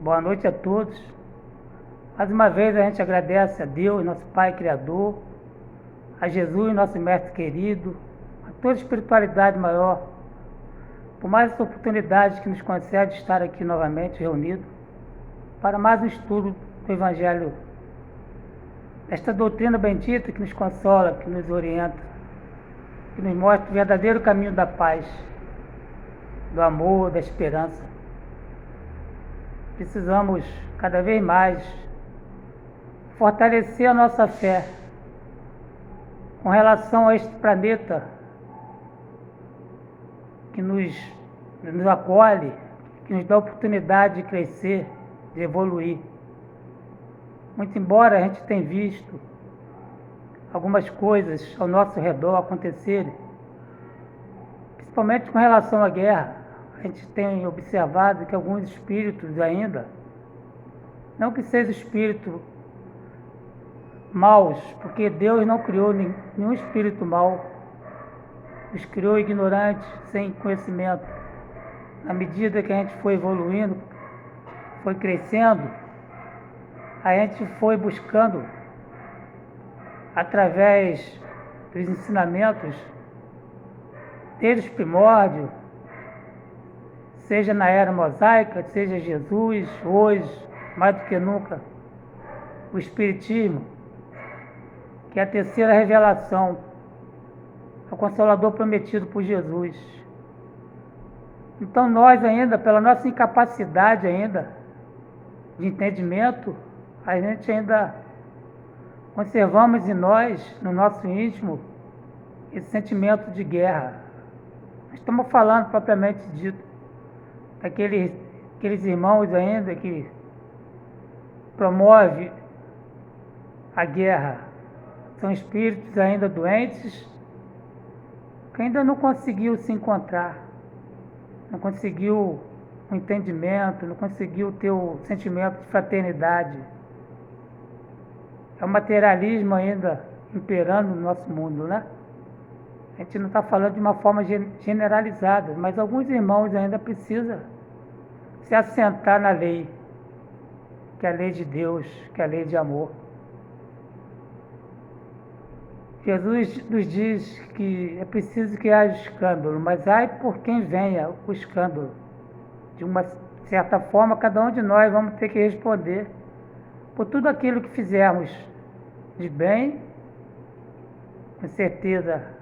Boa noite a todos. Mais uma vez a gente agradece a Deus, nosso Pai Criador, a Jesus, nosso Mestre querido, a toda a espiritualidade maior, por mais essa oportunidade que nos concede estar aqui novamente reunidos para mais um estudo do Evangelho, esta doutrina bendita que nos consola, que nos orienta, que nos mostra o verdadeiro caminho da paz, do amor, da esperança. Precisamos cada vez mais fortalecer a nossa fé com relação a este planeta que nos acolhe, que nos dá a oportunidade de crescer, de evoluir. Muito embora a gente tenha visto algumas coisas ao nosso redor acontecerem, principalmente com relação à guerra, a gente tem observado que alguns espíritos ainda, não que sejam espíritos maus, porque Deus não criou nenhum espírito mau, nos criou ignorantes, sem conhecimento. Na medida que a gente foi evoluindo, foi crescendo, a gente foi buscando, através dos ensinamentos, desde os primórdios, seja na era mosaica, seja Jesus, hoje, mais do que nunca, o Espiritismo, que é a terceira revelação, é o Consolador prometido por Jesus. Então nós ainda, pela nossa incapacidade ainda de entendimento, a gente ainda conservamos em nós, no nosso íntimo, esse sentimento de guerra. Nós estamos falando propriamente dito daqueles irmãos ainda que promovem a guerra. São espíritos ainda doentes, que ainda não conseguiu se encontrar, não conseguiu o entendimento, não conseguiu ter o sentimento de fraternidade. É o materialismo ainda imperando no nosso mundo, né? A gente não está falando de uma forma generalizada, mas alguns irmãos ainda precisam se assentar na lei, que é a lei de Deus, que é a lei de amor. Jesus nos diz que é preciso que haja escândalo, mas ai por quem venha o escândalo. De uma certa forma, cada um de nós vamos ter que responder por tudo aquilo que fizermos de bem. Com certeza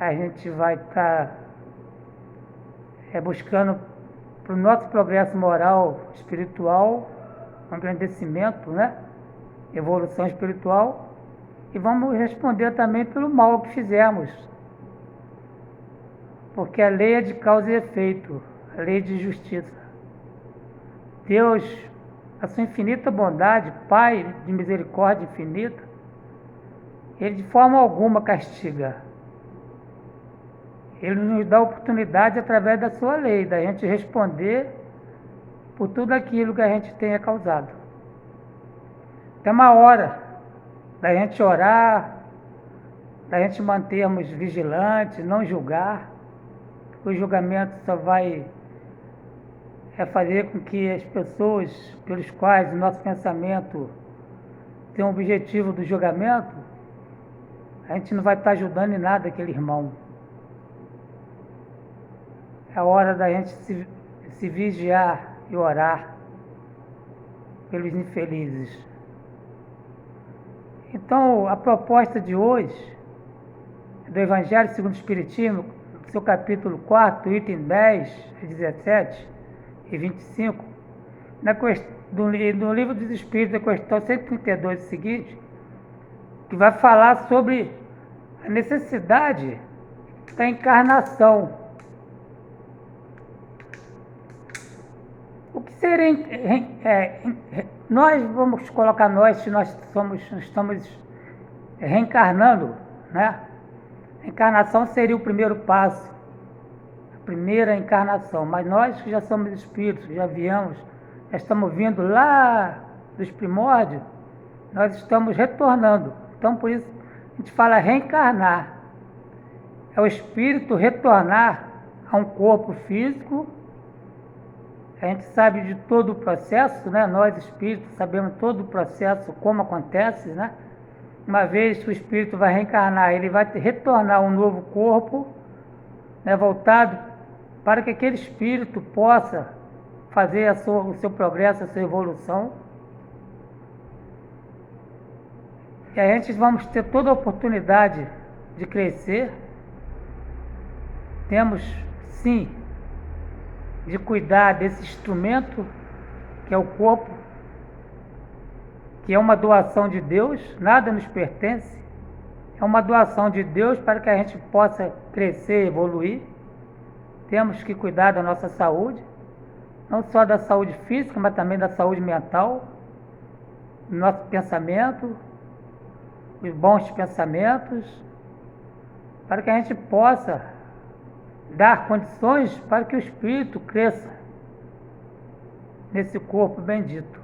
a gente vai estar buscando para o nosso progresso moral, espiritual, engrandecimento, né? Evolução espiritual. E vamos responder também pelo mal que fizemos. Porque a lei é de causa e efeito, a lei de justiça. Deus, a sua infinita bondade, Pai de misericórdia infinita, Ele de forma alguma castiga. Ele nos dá a oportunidade, através da sua lei, da gente responder por tudo aquilo que a gente tenha causado. Tem uma hora da gente orar, da gente mantermos vigilantes, não julgar. O julgamento só vai fazer com que as pessoas pelos quais o nosso pensamento tem o objetivo do julgamento, a gente não vai estar ajudando em nada aquele irmão. É a hora da gente se vigiar e orar pelos infelizes. Então, a proposta de hoje, do Evangelho segundo o Espiritismo, seu capítulo 4, item 10, 17 e 25, no Livro dos Espíritos, a questão 132 seguinte, que vai falar sobre a necessidade da encarnação. O que seria... nós vamos colocar se nós estamos reencarnando, né? A encarnação seria o primeiro passo, a primeira encarnação, mas nós que já somos espíritos, já viemos, já estamos vindo lá dos primórdios, nós estamos retornando. Então, por isso, a gente fala reencarnar. É o espírito retornar a um corpo físico, A gente sabe de todo o processo, né? Nós espíritos sabemos todo o processo, como acontece, né? Uma vez que o espírito vai reencarnar, ele vai retornar a um novo corpo, né? Voltado para que aquele espírito possa fazer o seu progresso, a sua evolução. E a gente vamos ter toda a oportunidade de crescer. Temos, sim, de cuidar desse instrumento que é o corpo, que é uma doação de Deus, nada nos pertence, é uma doação de Deus para que a gente possa crescer, evoluir. Temos que cuidar da nossa saúde, não só da saúde física, mas também da saúde mental, do nosso pensamento, os bons pensamentos, para que a gente possa dar condições para que o espírito cresça nesse corpo bendito.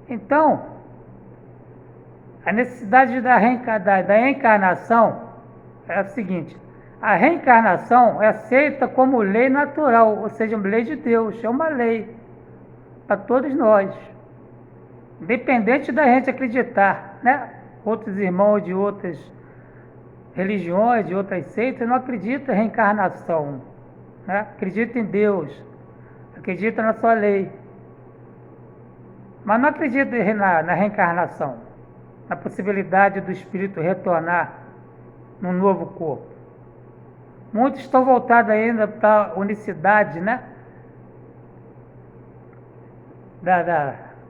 Então, a necessidade da reencarnação é a seguinte: a reencarnação é aceita como lei natural, ou seja, uma lei de Deus, é uma lei para todos nós, independente da gente acreditar, né? Outros irmãos de outras religiões, de outras seitas, não acreditam em reencarnação, né? Acreditam em Deus, acreditam na sua lei, mas não acreditam na reencarnação, na possibilidade do espírito retornar num novo corpo. Muitos estão voltados ainda para a unicidade, né?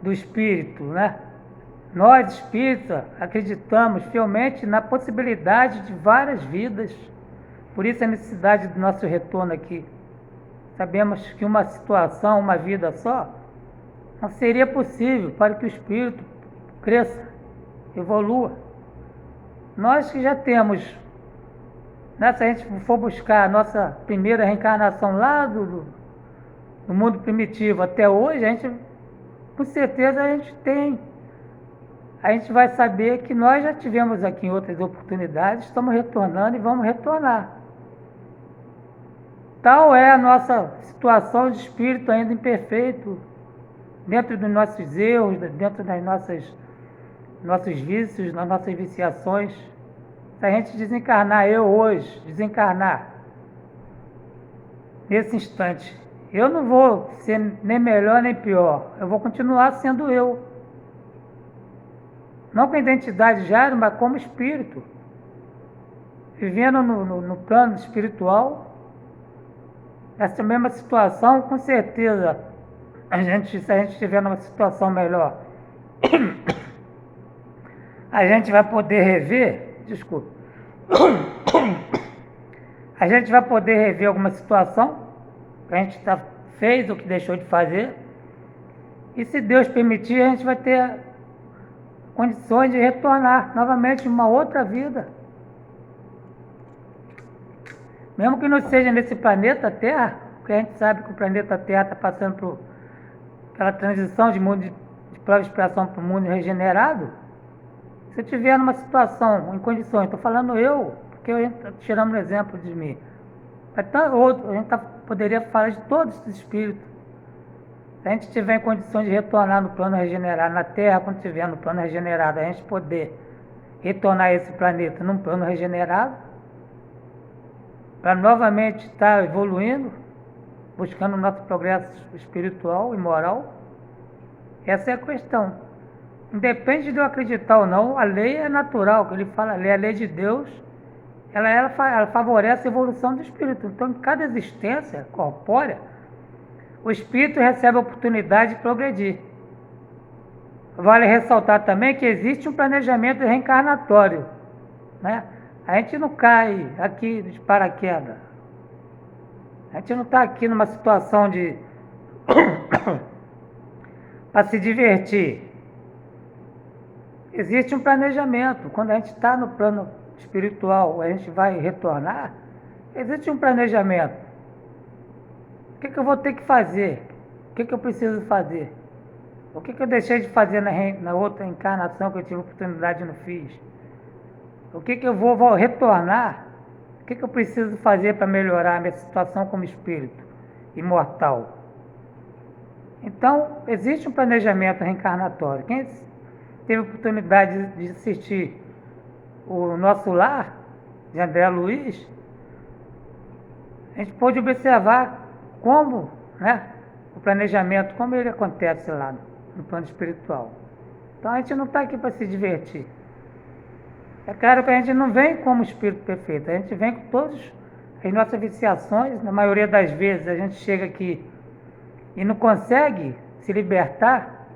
Do espírito, né? Nós, espíritas, acreditamos fielmente na possibilidade de várias vidas. Por isso a necessidade do nosso retorno aqui. Sabemos que uma situação, uma vida só, não seria possível para que o espírito cresça, evolua. Nós que já temos, né, se a gente for buscar a nossa primeira reencarnação lá do mundo primitivo até hoje, a gente, com certeza a gente vai saber que nós já tivemos aqui em outras oportunidades, estamos retornando e vamos retornar. Tal é a nossa situação de espírito ainda imperfeito, dentro dos nossos erros, dentro das nossos vícios, das nossas viciações. Se a gente desencarnar, eu hoje, desencarnar, nesse instante, eu não vou ser nem melhor nem pior, eu vou continuar sendo eu. Não com a identidade já, mas como espírito, vivendo no plano espiritual. Essa mesma situação, com certeza, se a gente estiver numa situação melhor, a gente vai poder rever, a gente vai poder rever alguma situação que a gente fez ou que deixou de fazer, e se Deus permitir, a gente vai ter condições de retornar novamente uma outra vida. Mesmo que não seja nesse planeta Terra, porque a gente sabe que o planeta Terra está passando pela transição de mundo de prova e expiação para o mundo regenerado. Se eu estiver numa situação, em condições, estou falando eu, porque eu estou tirando um exemplo de mim. A gente poderia falar de todos os espíritos. Se a gente estiver em condições de retornar no plano regenerado, na Terra, quando estiver no plano regenerado, a gente poder retornar esse planeta num plano regenerado, para novamente estar evoluindo, buscando o nosso progresso espiritual e moral. Essa é a questão. Independe de eu acreditar ou não, a lei é natural, que ele fala, a lei de Deus, ela favorece a evolução do espírito. Então, em cada existência corpórea, o espírito recebe a oportunidade de progredir. Vale ressaltar também que existe um planejamento reencarnatório, né? A gente não cai aqui de paraquedas. A gente não está aqui numa situação de para se divertir. Existe um planejamento. Quando a gente está no plano espiritual, a gente vai retornar, existe um planejamento. O que eu vou ter que fazer? O que eu preciso fazer? O que eu deixei de fazer na outra encarnação que eu tive oportunidade e não fiz? O que eu vou retornar? O que eu preciso fazer para melhorar a minha situação como espírito imortal? Então, existe um planejamento reencarnatório. Quem teve a oportunidade de assistir o Nosso Lar, de André Luiz, a gente pôde observar como, né, o planejamento, como ele acontece lá no plano espiritual. Então, a gente não está aqui para se divertir. É claro que a gente não vem como espírito perfeito, a gente vem com todas as nossas viciações. Na maioria das vezes a gente chega aqui e não consegue se libertar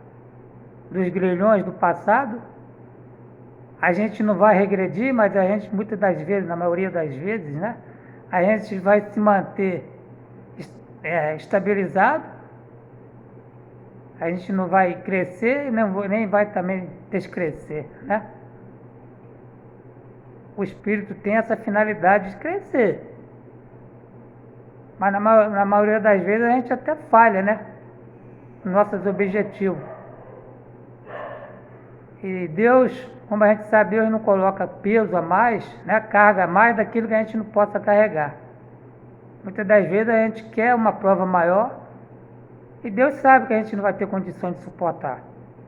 dos grilhões do passado. A gente não vai regredir, mas a gente, muitas das vezes, na maioria das vezes, né, a gente vai se manter estabilizado. A gente não vai crescer e nem vai também descrescer, né? O espírito tem essa finalidade de crescer. Mas na maioria das vezes a gente até falha, né? Nossos objetivos. E Deus, como a gente sabe, Deus não coloca peso a mais, né? Carga a mais daquilo que a gente não possa carregar. Muitas das vezes a gente quer uma prova maior e Deus sabe que a gente não vai ter condições de suportar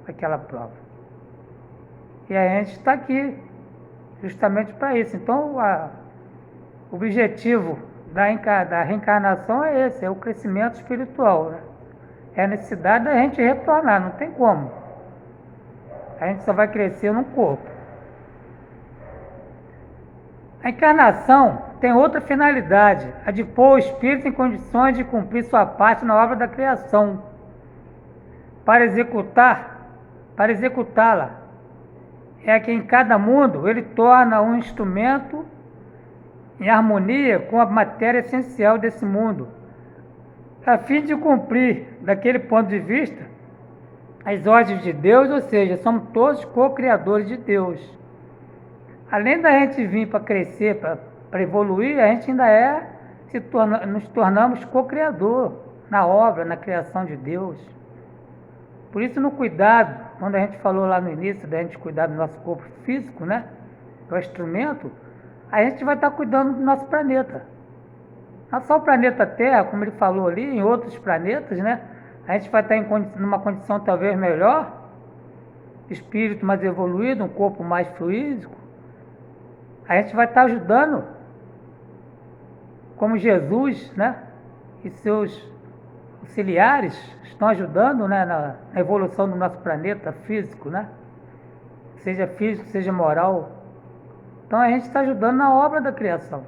aquela prova. E a gente está aqui justamente para isso. Então, o objetivo da reencarnação é esse, é o crescimento espiritual, né? É a necessidade da gente retornar, não tem como. A gente só vai crescer no corpo. A encarnação tem outra finalidade, a de pôr o espírito em condições de cumprir sua parte na obra da criação, para executá-la. É que em cada mundo ele torna um instrumento em harmonia com a matéria essencial desse mundo, a fim de cumprir, daquele ponto de vista, as ordens de Deus, ou seja, somos todos co-criadores de Deus. Além da gente vir para crescer, para evoluir, a gente ainda nos tornamos co-criador na obra, na criação de Deus. Por isso, no cuidado, quando a gente falou lá no início da gente cuidar do nosso corpo físico, né, que é o instrumento, a gente vai estar cuidando do nosso planeta. Não só o planeta Terra, como ele falou ali, em outros planetas, né, a gente vai estar numa condição talvez melhor, espírito mais evoluído, um corpo mais fluídico. A gente vai estar ajudando, como Jesus, né, e seus auxiliares estão ajudando, né, na evolução do nosso planeta físico, né, seja físico, seja moral. Então a gente está ajudando na obra da criação.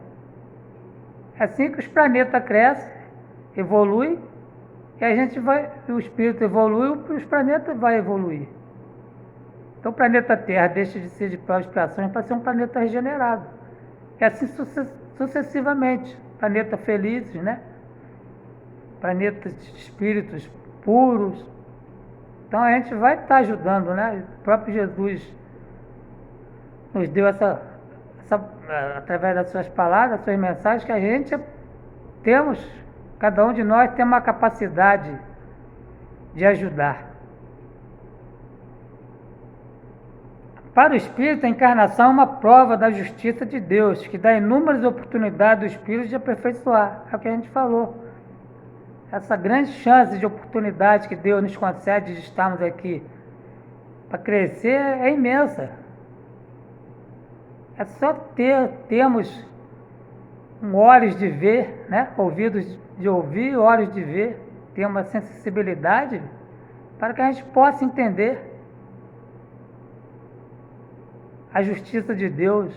É assim que os planetas crescem, evoluem, e a gente vai, o espírito evolui, os planetas vão evoluir. Então o planeta Terra deixa de ser de expiações para ser um planeta regenerado. E assim sucessivamente. Planeta felizes, né? Planetas de espíritos puros. Então a gente vai estar ajudando, né? O próprio Jesus nos deu através das suas palavras, das suas mensagens, que a gente cada um de nós tem uma capacidade de ajudar. Para o espírito, a encarnação é uma prova da justiça de Deus, que dá inúmeras oportunidades do espírito de aperfeiçoar. É o que a gente falou. Essa grande chance de oportunidade que Deus nos concede de estarmos aqui para crescer é imensa. É só termos olhos de ver, né? Ouvidos de ouvir, olhos de ver, ter uma sensibilidade para que a gente possa entender a justiça de Deus.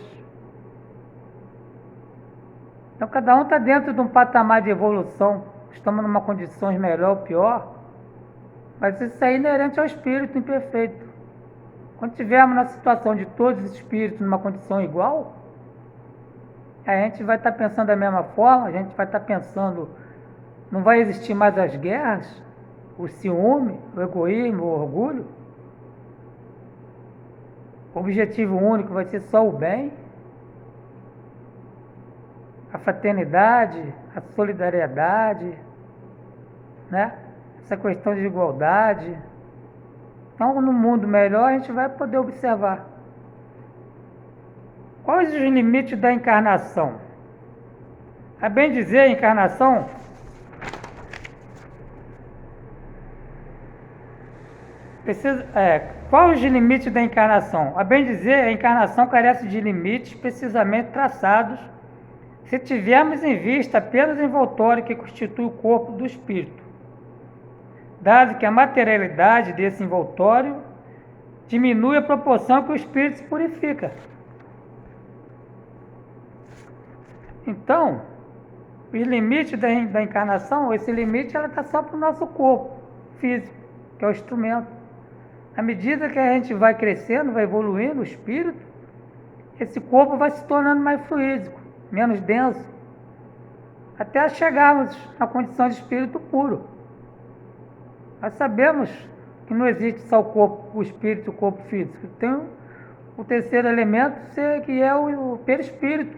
Então cada um está dentro de um patamar de evolução. Estamos numa condição melhor ou pior, mas isso aí é inerente ao espírito imperfeito. Quando tivermos na situação de todos os espíritos numa condição igual, a gente vai estar pensando da mesma forma, a gente vai estar pensando, não vai existir mais as guerras, o ciúme, o egoísmo, o orgulho. O objetivo único vai ser só o bem, a fraternidade, a solidariedade, né? Essa questão de igualdade. Então, no mundo melhor, a gente vai poder observar quais os limites da encarnação. A bem dizer, a encarnação Qual os limites da encarnação? A bem dizer, a encarnação carece de limites precisamente traçados se tivermos em vista apenas o envoltório que constitui o corpo do espírito, dado que a materialidade desse envoltório diminui a proporção que o espírito se purifica. Então, os limites da encarnação, esse limite ela está só para o nosso corpo físico, que é o instrumento. À medida que a gente vai crescendo, vai evoluindo o espírito, esse corpo vai se tornando mais fluídico, menos denso, até chegarmos na condição de espírito puro. Nós sabemos que não existe só o corpo, o espírito e o corpo físico. Tem o terceiro elemento, que é o perispírito.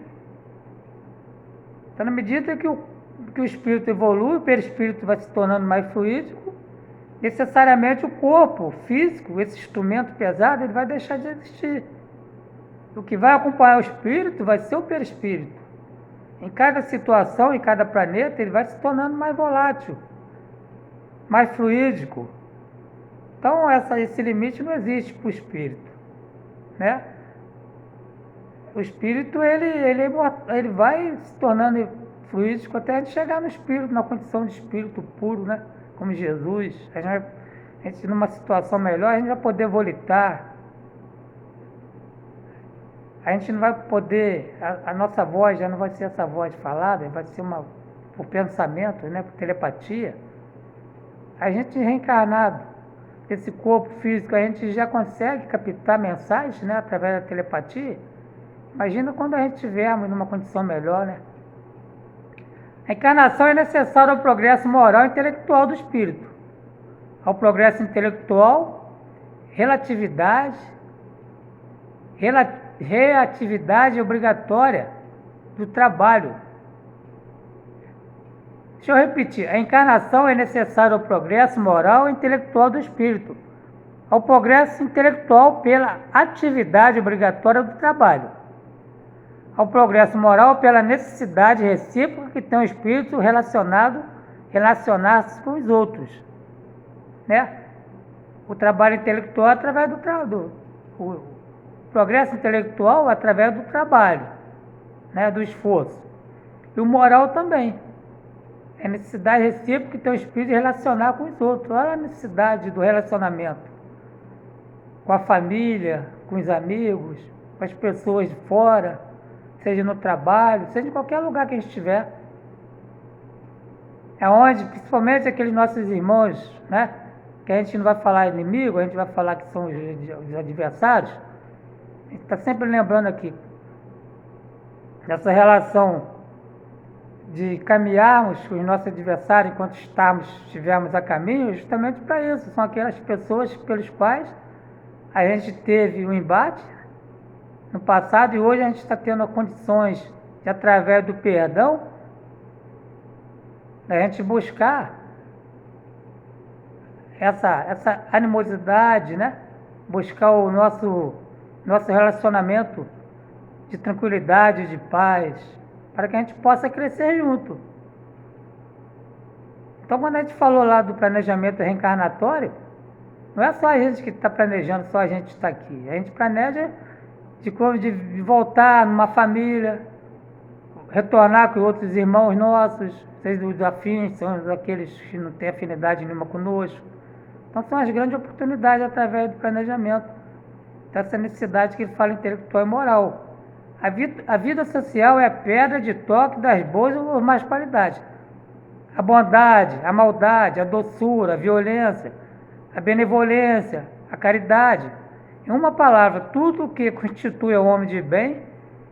Então, na medida que o espírito evolui, o perispírito vai se tornando mais fluídico, necessariamente o corpo físico, esse instrumento pesado, ele vai deixar de existir. O que vai acompanhar o espírito vai ser o perispírito. Em cada situação, em cada planeta, ele vai se tornando mais volátil, mais fluídico. Então, esse limite não existe para o espírito, né? O espírito, ele vai se tornando fluídico até a gente chegar no espírito, na condição de espírito puro, né? Como Jesus. A gente numa situação melhor, a gente vai poder volitar. A gente não vai poder, a nossa voz já não vai ser essa voz falada, vai ser por pensamento, né? Por telepatia. A gente reencarnado, esse corpo físico, a gente já consegue captar mensagens, né? Através da telepatia. Imagina quando a gente estivermos numa condição melhor, né? A encarnação é necessária ao progresso moral e intelectual do espírito. Ao progresso intelectual, reatividade obrigatória do trabalho. Deixa eu repetir. A encarnação é necessária ao progresso moral e intelectual do espírito. Ao progresso intelectual pela atividade obrigatória do trabalho. Ao progresso moral pela necessidade recíproca que tem o espírito relacionar-se com os outros, né? O trabalho intelectual através o progresso intelectual através do trabalho, né? Do esforço. E o moral também. É a necessidade recíproca que tem o espírito relacionar com os outros. Olha a necessidade do relacionamento com a família, com os amigos, com as pessoas de fora, seja no trabalho, seja em qualquer lugar que a gente estiver. É onde, principalmente aqueles nossos irmãos, né? Que a gente não vai falar inimigo, a gente vai falar que são os adversários. A gente está sempre lembrando aqui dessa relação de caminharmos com os nossos adversários enquanto estivermos a caminho, justamente para isso. São aquelas pessoas pelos quais a gente teve um embate no passado, e hoje a gente está tendo condições de, através do perdão, a gente buscar essa animosidade, né? Buscar o nosso relacionamento de tranquilidade, de paz, para que a gente possa crescer junto. Então, quando a gente falou lá do planejamento reencarnatório, não é só a gente que está planejando, só a gente está aqui. A gente planeja de voltar numa família, retornar com outros irmãos nossos, seja os afins, são aqueles que não têm afinidade nenhuma conosco. Então são as grandes oportunidades através do planejamento, dessa necessidade que ele fala intelectual e moral. A vida social é a pedra de toque das boas ou más qualidades. A bondade, a maldade, a doçura, a violência, a benevolência, a caridade. Em uma palavra, tudo o que constitui o homem de bem,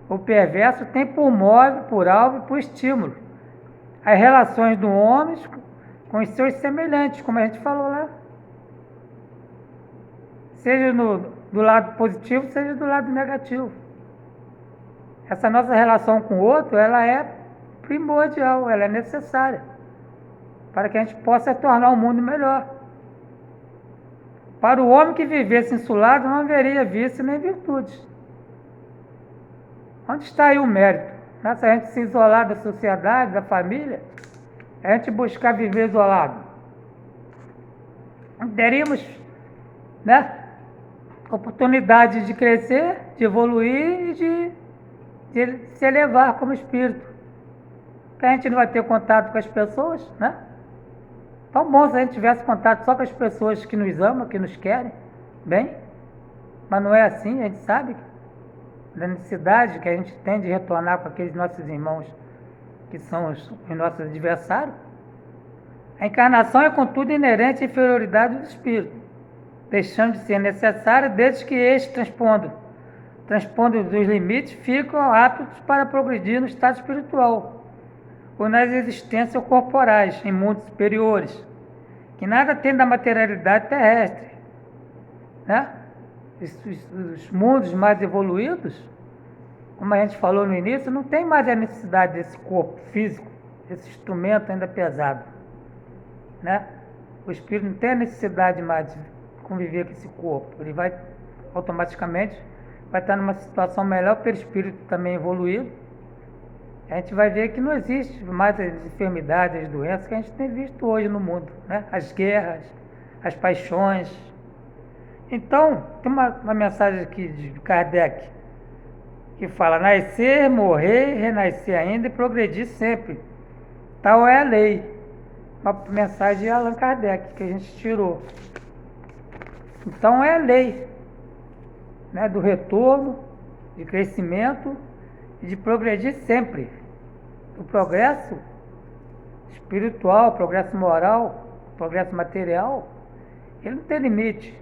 o perverso, tem por móvel, por alvo e por estímulo as relações do homem com os seus semelhantes, como a gente falou lá. Seja do lado positivo, seja do lado negativo. Essa nossa relação com o outro, ela é primordial, ela é necessária para que a gente possa tornar o mundo melhor. Para o homem que vivesse insulado, não haveria vício nem virtudes. Onde está aí o mérito? Se a gente se isolar da sociedade, da família, a gente buscar viver isolado. Teríamos né? Oportunidade de crescer, de evoluir e de se elevar como espírito. Porque a gente não vai ter contato com as pessoas, né? Tão bom se a gente tivesse contato só com as pessoas que nos amam, que nos querem bem, mas não é assim, a gente sabe da necessidade que a gente tem de retornar com aqueles nossos irmãos que são os nossos adversários. A encarnação é, contudo, inerente à inferioridade do espírito, deixando de ser necessária desde que este, transpondo dos limites, ficam aptos para progredir no estado espiritual, ou nas existências corporais, em mundos superiores, que nada tem da materialidade terrestre, né? Os mundos mais evoluídos, como a gente falou no início, não tem mais a necessidade desse corpo físico, esse instrumento ainda pesado, né? O espírito não tem a necessidade mais de conviver com esse corpo, ele vai automaticamente vai estar numa situação melhor pelo espírito também evoluído. A gente vai ver que não existe mais as enfermidades, as doenças que a gente tem visto hoje no mundo, né? As guerras, as paixões. Então, tem uma mensagem aqui de Kardec, que fala: nascer, morrer, renascer ainda e progredir sempre. Tal é a lei. Uma mensagem de Allan Kardec que a gente tirou. Então é a lei, né, do retorno, de crescimento e de progredir sempre. O progresso espiritual, o progresso moral, o progresso material, ele não tem limite.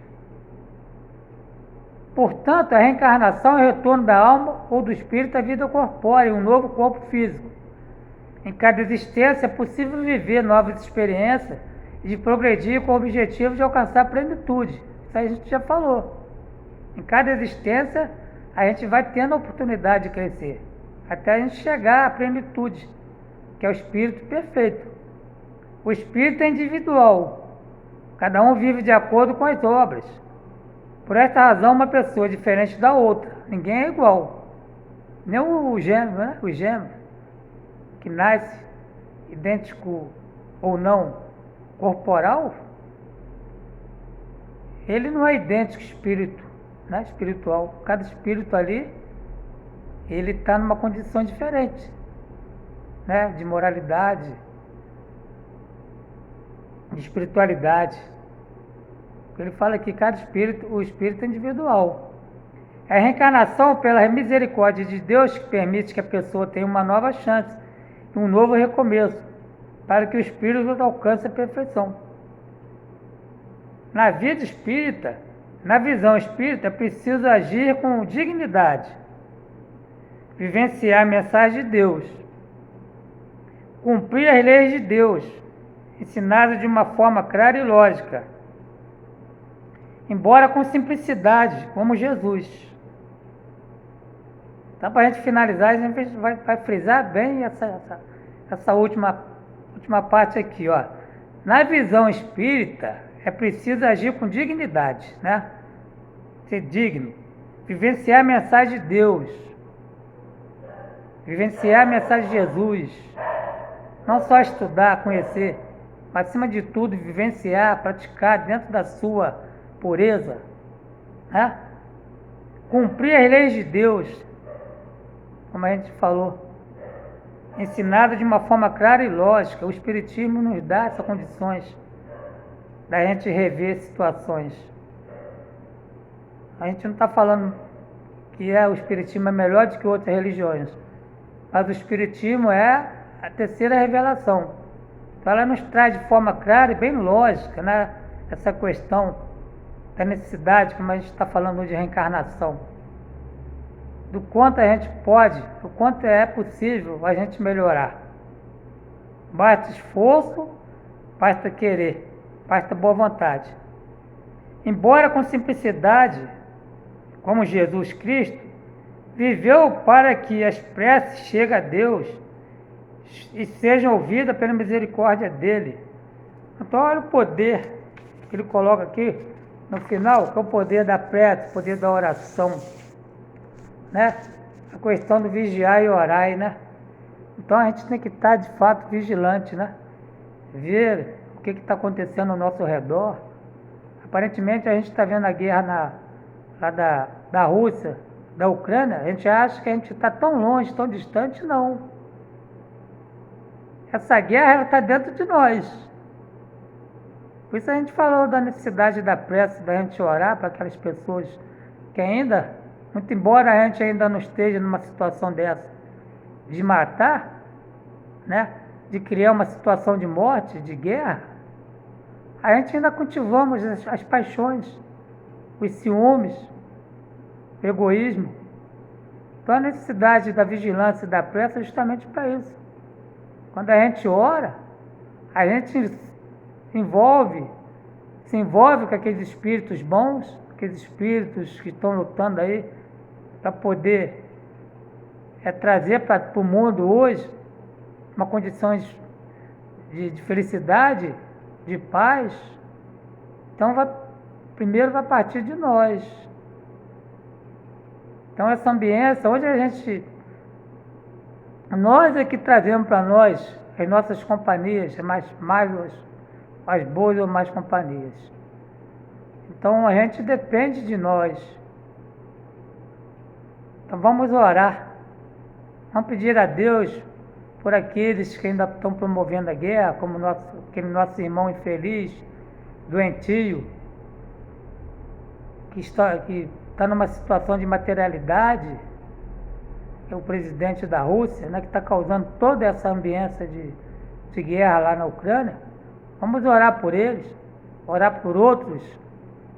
Portanto, a reencarnação é o retorno da alma ou do espírito à vida corpórea, um novo corpo físico. Em cada existência é possível viver novas experiências e de progredir com o objetivo de alcançar a plenitude. Isso aí a gente já falou. Em cada existência a gente vai tendo a oportunidade de crescer, até a gente chegar à plenitude, que é o espírito perfeito. O espírito é individual, cada um vive de acordo com as obras. Por esta razão, uma pessoa é diferente da outra, ninguém é igual. Nem o gêmeo, né? O gêmeo, que nasce idêntico ou não corporal, ele não é idêntico espírito, né? Espiritual. Cada espírito ali, ele está numa condição diferente, né? De moralidade, de espiritualidade. Ele fala que cada espírito, o espírito é individual. É a reencarnação pela misericórdia de Deus que permite que a pessoa tenha uma nova chance, um novo recomeço, para que o espírito alcance a perfeição. Na vida espírita, na visão espírita, é preciso agir com dignidade, vivenciar a mensagem de Deus, cumprir as leis de Deus, ensinadas de uma forma clara e lógica, embora com simplicidade, como Jesus. Então, para a gente finalizar, a gente vai frisar bem essa última parte aqui, ó. Na visão espírita, é preciso agir com dignidade, né? Ser digno, vivenciar a mensagem de Deus, vivenciar a mensagem de Jesus, não só estudar, conhecer, mas acima de tudo vivenciar, praticar dentro da sua pureza, né? Cumprir as leis de Deus, como a gente falou, ensinado de uma forma clara e lógica. O Espiritismo nos dá essas condições da gente rever situações. A gente não está falando que o Espiritismo é melhor do que outras religiões, mas o Espiritismo é a terceira revelação. Então ela nos traz de forma clara e bem lógica, né, essa questão da necessidade, como a gente está falando de reencarnação, do quanto a gente pode, do quanto é possível a gente melhorar. Basta esforço, basta querer, basta boa vontade. Embora com simplicidade, como Jesus Cristo, viveu para que as preces cheguem a Deus e sejam ouvidas pela misericórdia dele. Então olha o poder que ele coloca aqui no final, que é o poder da prece, o poder da oração, né? A questão do vigiar e orar, né? Então a gente tem que estar de fato vigilante, né? Ver o que está acontecendo ao nosso redor, Aparentemente a gente está vendo a guerra lá da Rússia, da Ucrânia, a gente acha que a gente está tão longe, tão distante, não. Essa guerra está dentro de nós. Por isso a gente falou da necessidade da prece, da gente orar para aquelas pessoas que ainda, muito embora a gente ainda não esteja numa situação dessa, de matar, né, de criar uma situação de morte, de guerra, a gente ainda cultivamos as paixões, os ciúmes, o egoísmo. Então a necessidade da vigilância e da prece é justamente para isso. Quando a gente ora, a gente se envolve com aqueles espíritos bons, aqueles espíritos que estão lutando aí para poder trazer para o mundo hoje uma condição de felicidade, de paz. Então primeiro vai partir de nós. Então essa ambiência, hoje nós é que trazemos para nós as nossas companhias, mais boas ou mais companhias. Então a gente depende de nós. Então vamos orar. Vamos pedir a Deus por aqueles que ainda estão promovendo a guerra, como aquele nosso irmão infeliz, doentio, que está numa situação de materialidade, que é o presidente da Rússia, né, que está causando toda essa ambiência de guerra lá na Ucrânia. Vamos orar por eles, orar por outros,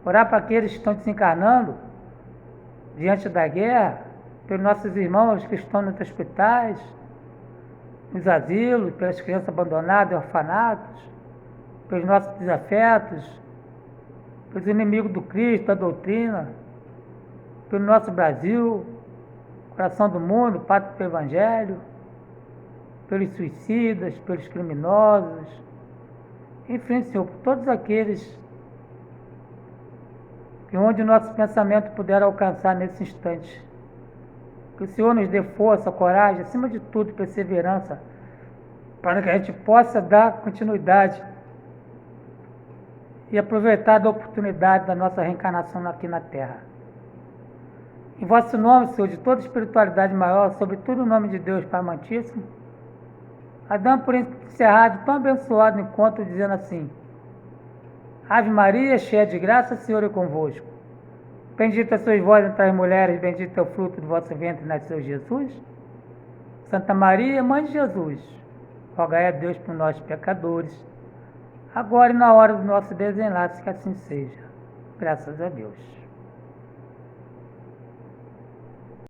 orar para aqueles que estão desencarnando diante da guerra, pelos nossos irmãos que estão nos hospitais, nos asilos, pelas crianças abandonadas, orfanatos, pelos nossos desafetos, pelos inimigos do Cristo, da doutrina, pelo nosso Brasil, coração do mundo, pátria do Evangelho, pelos suicidas, pelos criminosos, enfim, Senhor, por todos aqueles que onde o nosso pensamento puder alcançar nesse instante. Que o Senhor nos dê força, coragem, acima de tudo, perseverança, para que a gente possa dar continuidade e aproveitar da oportunidade da nossa reencarnação aqui na Terra. Em vosso nome, Senhor, de toda espiritualidade maior, sobretudo o nome de Deus Pai Amantíssimo, dando por encerrado tão abençoado encontro, dizendo assim: Ave Maria, cheia de graça, o Senhor é convosco. Bendita sois vós entre as mulheres, bendito é o fruto do vosso ventre, nasceu Jesus. Santa Maria, Mãe de Jesus, rogai a Deus por nós pecadores, agora e na hora do nosso desenlace, que assim seja. Graças a Deus.